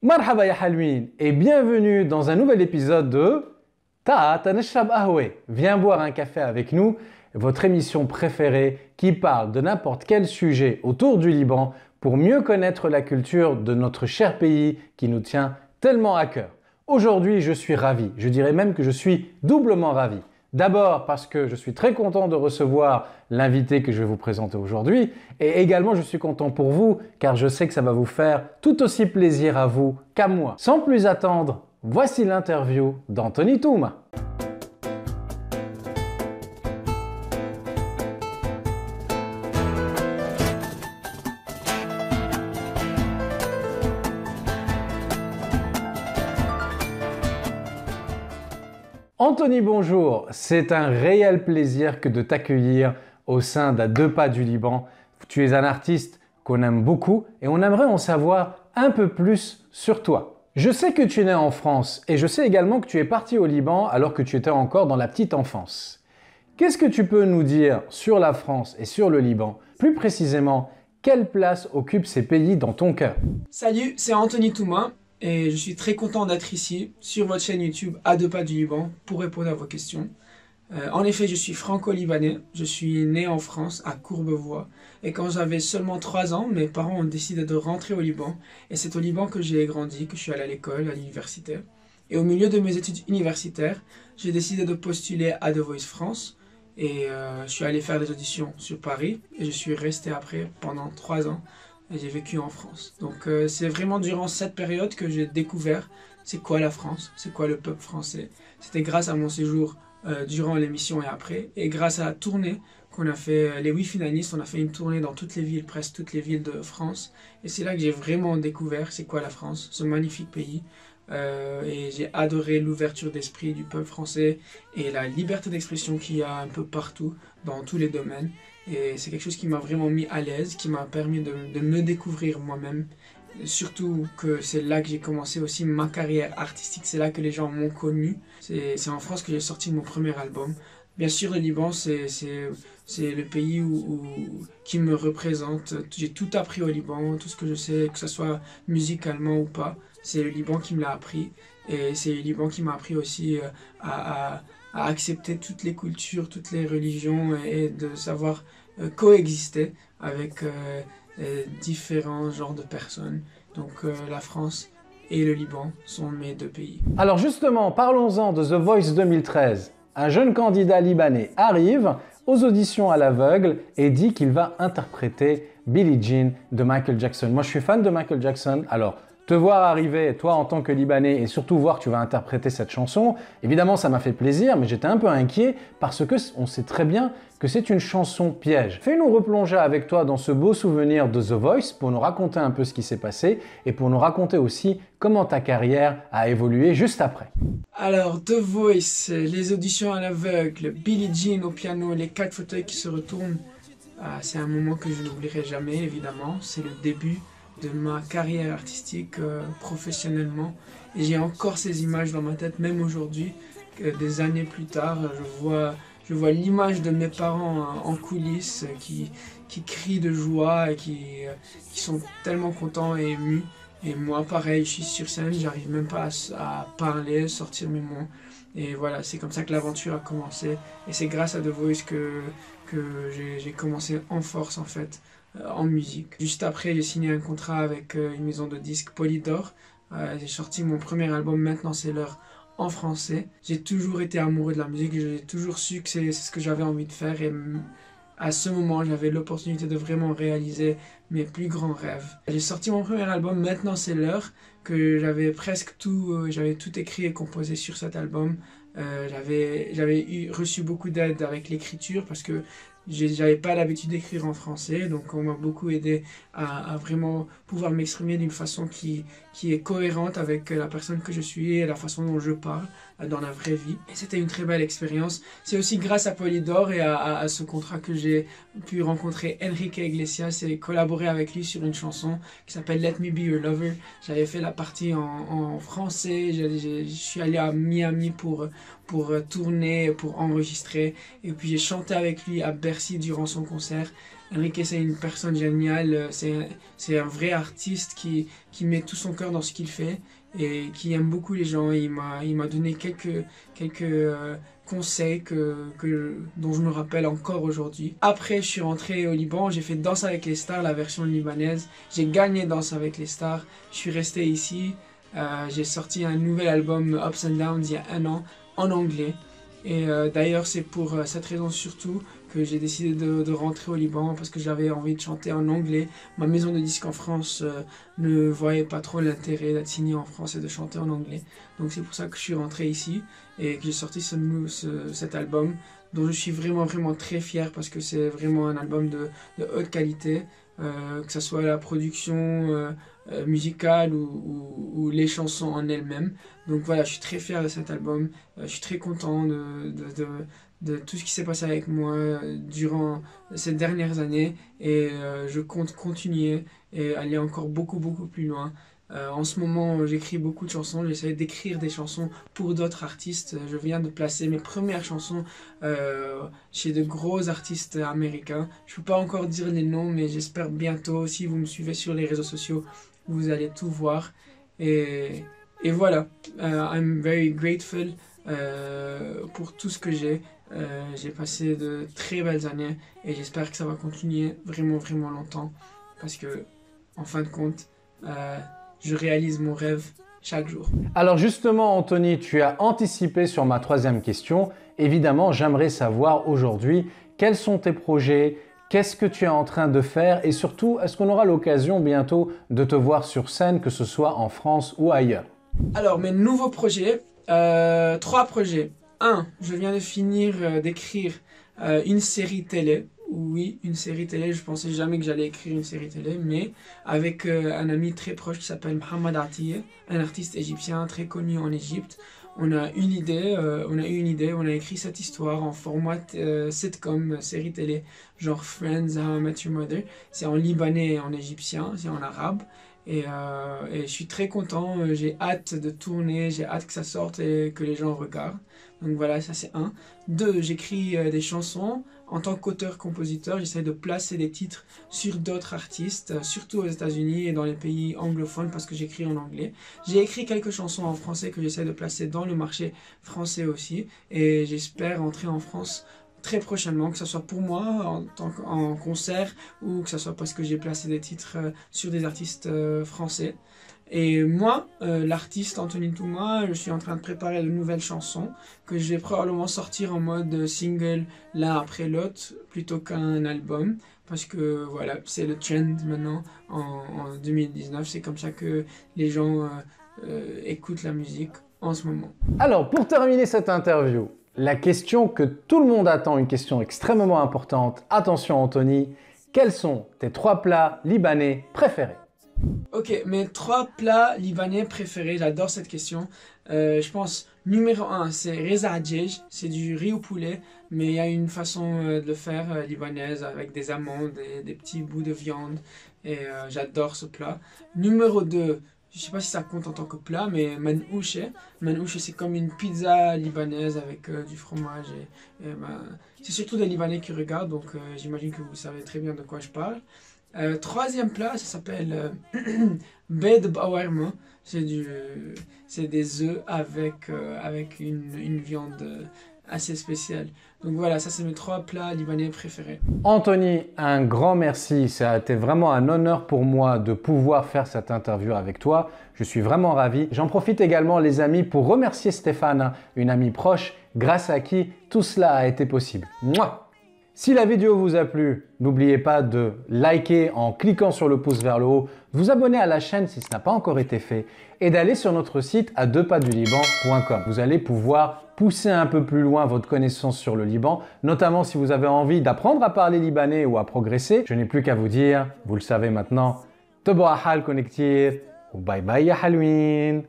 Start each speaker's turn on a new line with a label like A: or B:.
A: Marhaba ya Halwin et bienvenue dans un nouvel épisode de Ta'at Nashrab Ahwe. Viens boire un café avec nous, votre émission préférée qui parle de n'importe quel sujet autour du Liban pour mieux connaître la culture de notre cher pays qui nous tient tellement à cœur. Aujourd'hui, je suis ravi, je dirais même que je suis doublement ravi. D'abord parce que je suis très content de recevoir l'invité que je vais vous présenter aujourd'hui et également je suis content pour vous car je sais que ça va vous faire tout aussi plaisir à vous qu'à moi. Sans plus attendre, voici l'interview d'Anthony Touma. Anthony, bonjour. C'est un réel plaisir que de t'accueillir au sein d'À 2 pas du Liban. Tu es un artiste qu'on aime beaucoup et on aimerait en savoir un peu plus sur toi. Je sais que tu es né en France et je sais également que tu es parti au Liban alors que tu étais encore dans la petite enfance. Qu'est-ce que tu peux nous dire sur la France et sur le Liban? Plus précisément, quelle place occupent ces pays dans ton cœur?
B: Salut, c'est Anthony Touma. Et je suis très content d'être ici, sur votre chaîne YouTube À 2 pas du Liban, pour répondre à vos questions. En effet, je suis franco-libanais. Je suis né en France, à Courbevoie. Et quand j'avais seulement 3 ans, mes parents ont décidé de rentrer au Liban. Et c'est au Liban que j'ai grandi, que je suis allé à l'école, à l'université. Et au milieu de mes études universitaires, j'ai décidé de postuler à The Voice France. Et je suis allé faire des auditions sur Paris. Et je suis resté après pendant 3 ans. Et j'ai vécu en France. Donc c'est vraiment durant cette période que j'ai découvert c'est quoi la France, c'est quoi le peuple français. C'était grâce à mon séjour durant l'émission et après, et grâce à la tournée qu'on a fait, les 8 finalistes, on a fait une tournée dans toutes les villes, presque toutes les villes de France. Et c'est là que j'ai vraiment découvert c'est quoi la France, ce magnifique pays. Et j'ai adoré l'ouverture d'esprit du peuple français et la liberté d'expression qu'il y a un peu partout, dans tous les domaines. Et c'est quelque chose qui m'a vraiment mis à l'aise, qui m'a permis de me découvrir moi-même. Surtout que c'est là que j'ai commencé aussi ma carrière artistique, c'est là que les gens m'ont connu. C'est en France que j'ai sorti mon premier album. Bien sûr, le Liban, c'est le pays qui me représente. J'ai tout appris au Liban, tout ce que je sais, que ce soit musicalement ou pas. C'est le Liban qui me l'a appris. Et c'est le Liban qui m'a appris aussi à accepter toutes les cultures, toutes les religions et de savoir coexister avec différents genres de personnes. Donc la France et le Liban sont mes 2 pays.
A: Alors justement, parlons-en de The Voice 2013. Un jeune candidat libanais arrive aux auditions à l'aveugle et dit qu'il va interpréter Billie Jean de Michael Jackson. Moi, je suis fan de Michael Jackson. Alors, te voir arriver, toi en tant que Libanais, et surtout voir que tu vas interpréter cette chanson, évidemment, ça m'a fait plaisir, mais j'étais un peu inquiet parce que on sait très bien que c'est une chanson piège. Fais-nous replonger avec toi dans ce beau souvenir de The Voice pour nous raconter un peu ce qui s'est passé et pour nous raconter aussi comment ta carrière a évolué juste après.
B: Alors, The Voice, les auditions à l'aveugle, Billie Jean au piano, les 4 fauteuils qui se retournent, c'est un moment que je n'oublierai jamais, évidemment. C'est le début de ma carrière artistique professionnellement. Et j'ai encore ces images dans ma tête, même aujourd'hui, des années plus tard. Je vois l'image de mes parents en coulisses qui crient de joie et qui sont tellement contents et émus. Et moi, pareil, je suis sur scène, j'arrive même pas à parler, sortir mes mots. Et voilà, c'est comme ça que l'aventure a commencé. Et c'est grâce à The Voice que j'ai commencé en force, en fait, en musique. Juste après, j'ai signé un contrat avec une maison de disques Polydor. J'ai sorti mon premier album, Maintenant c'est l'heure, en français. J'ai toujours été amoureux de la musique et j'ai toujours su que c'est ce que j'avais envie de faire. Et à ce moment, j'avais l'opportunité de vraiment réaliser mes plus grands rêves. J'ai sorti mon premier album, Maintenant c'est l'heure, que j'avais tout écrit et composé sur cet album. J'avais reçu beaucoup d'aide avec l'écriture parce que j'avais pas l'habitude d'écrire en français, donc on m'a beaucoup aidé à vraiment pouvoir m'exprimer d'une façon qui est cohérente avec la personne que je suis et la façon dont je parle dans la vraie vie. Et c'était une très belle expérience. C'est aussi grâce à Polydor et à ce contrat que j'ai pu rencontrer Enrique Iglesias et collaborer avec lui sur une chanson qui s'appelle Let Me Be Your Lover. J'avais fait la partie en français, je suis allé à Miami pour tourner, pour enregistrer, et puis j'ai chanté avec lui à Bercy durant son concert. Enrique, c'est une personne géniale, c'est un vrai artiste qui met tout son cœur dans ce qu'il fait et qui aime beaucoup les gens. Il m'a donné quelques conseils dont je me rappelle encore aujourd'hui. Après, je suis rentré au Liban, j'ai fait Danse avec les stars, la version libanaise. J'ai gagné Danse avec les stars. Je suis resté ici. J'ai sorti un nouvel album, Ups and Downs, il y a 1 an, en anglais. Et d'ailleurs, c'est pour cette raison surtout que j'ai décidé de rentrer au Liban parce que j'avais envie de chanter en anglais. Ma maison de disques en France ne voyait pas trop l'intérêt d'être signé en France et de chanter en anglais. Donc c'est pour ça que je suis rentré ici et que j'ai sorti cet album dont je suis vraiment très fier parce que c'est vraiment un album de haute qualité. Que ce soit la production musicale ou les chansons en elles-mêmes. Donc voilà, je suis très fier de cet album. Je suis très content de tout ce qui s'est passé avec moi durant ces dernières années et je compte continuer et aller encore beaucoup plus loin. En ce moment, j'écris beaucoup de chansons, j'essaie d'écrire des chansons pour d'autres artistes. Je viens de placer mes premières chansons chez de gros artistes américains. Je ne peux pas encore dire les noms, mais j'espère bientôt, si vous me suivez sur les réseaux sociaux, vous allez tout voir. Et voilà, I'm very grateful pour tout ce que j'ai. J'ai passé de très belles années et j'espère que ça va continuer vraiment longtemps parce que, en fin de compte, je réalise mon rêve chaque jour.
A: Alors justement, Anthony, tu as anticipé sur ma troisième question. Évidemment, j'aimerais savoir aujourd'hui quels sont tes projets, qu'est-ce que tu es en train de faire et surtout, est-ce qu'on aura l'occasion bientôt de te voir sur scène, que ce soit en France ou ailleurs?
B: Alors, mes nouveaux projets, 3 projets. 1, je viens de finir d'écrire une série télé. Oui, une série télé, je pensais jamais que j'allais écrire une série télé, mais avec un ami très proche qui s'appelle Mohamed Atiyeh, un artiste égyptien très connu en Égypte. On a eu une idée, on a écrit cette histoire en format sitcom, série télé, genre Friends, How I Met Your Mother. C'est en libanais et en égyptien, c'est en arabe. Et je suis très content, j'ai hâte de tourner, j'ai hâte que ça sorte et que les gens regardent. Donc voilà, ça c'est 1. 2, j'écris des chansons. En tant qu'auteur-compositeur, j'essaie de placer des titres sur d'autres artistes, surtout aux États-Unis et dans les pays anglophones parce que j'écris en anglais. J'ai écrit quelques chansons en français que j'essaie de placer dans le marché français aussi. Et j'espère entrer en France très prochainement, que ce soit pour moi en concert ou que ce soit parce que j'ai placé des titres sur des artistes français. Et moi, l'artiste Anthony Touma, je suis en train de préparer de nouvelles chansons que je vais probablement sortir en mode single l'un après l'autre plutôt qu'un album. Parce que voilà, c'est le trend maintenant en 2019. C'est comme ça que les gens écoutent la musique en ce moment.
A: Alors, pour terminer cette interview, la question que tout le monde attend, une question extrêmement importante. Attention Anthony, quels sont tes 3 plats libanais préférés?
B: Ok, mes 3 plats libanais préférés, j'adore cette question. Je pense, numéro 1, c'est reza adjej, c'est du riz au poulet, mais il y a une façon de le faire libanaise avec des amandes et des petits bouts de viande, et j'adore ce plat. Numéro 2, je sais pas si ça compte en tant que plat, mais manouche. Manouche, c'est comme une pizza libanaise avec du fromage. C'est surtout des Libanais qui regardent, donc j'imagine que vous savez très bien de quoi je parle. 3e plat, ça s'appelle bed bawarma. C'est des œufs avec une viande assez spéciale. Donc voilà, ça c'est mes 3 plats libanais préférés.
A: Anthony, un grand merci. Ça a été vraiment un honneur pour moi de pouvoir faire cette interview avec toi. Je suis vraiment ravi. J'en profite également, les amis, pour remercier Stéphane, une amie proche, grâce à qui tout cela a été possible. Mouah! Si la vidéo vous a plu, n'oubliez pas de liker en cliquant sur le pouce vers le haut, de vous abonner à la chaîne si ce n'a pas encore été fait et d'aller sur notre site à 2pasduliban.com. Vous allez pouvoir pousser un peu plus loin votre connaissance sur le Liban, notamment si vous avez envie d'apprendre à parler libanais ou à progresser. Je n'ai plus qu'à vous dire, vous le savez maintenant, Tabo Ahal Connectir ou bye bye ya Halloween.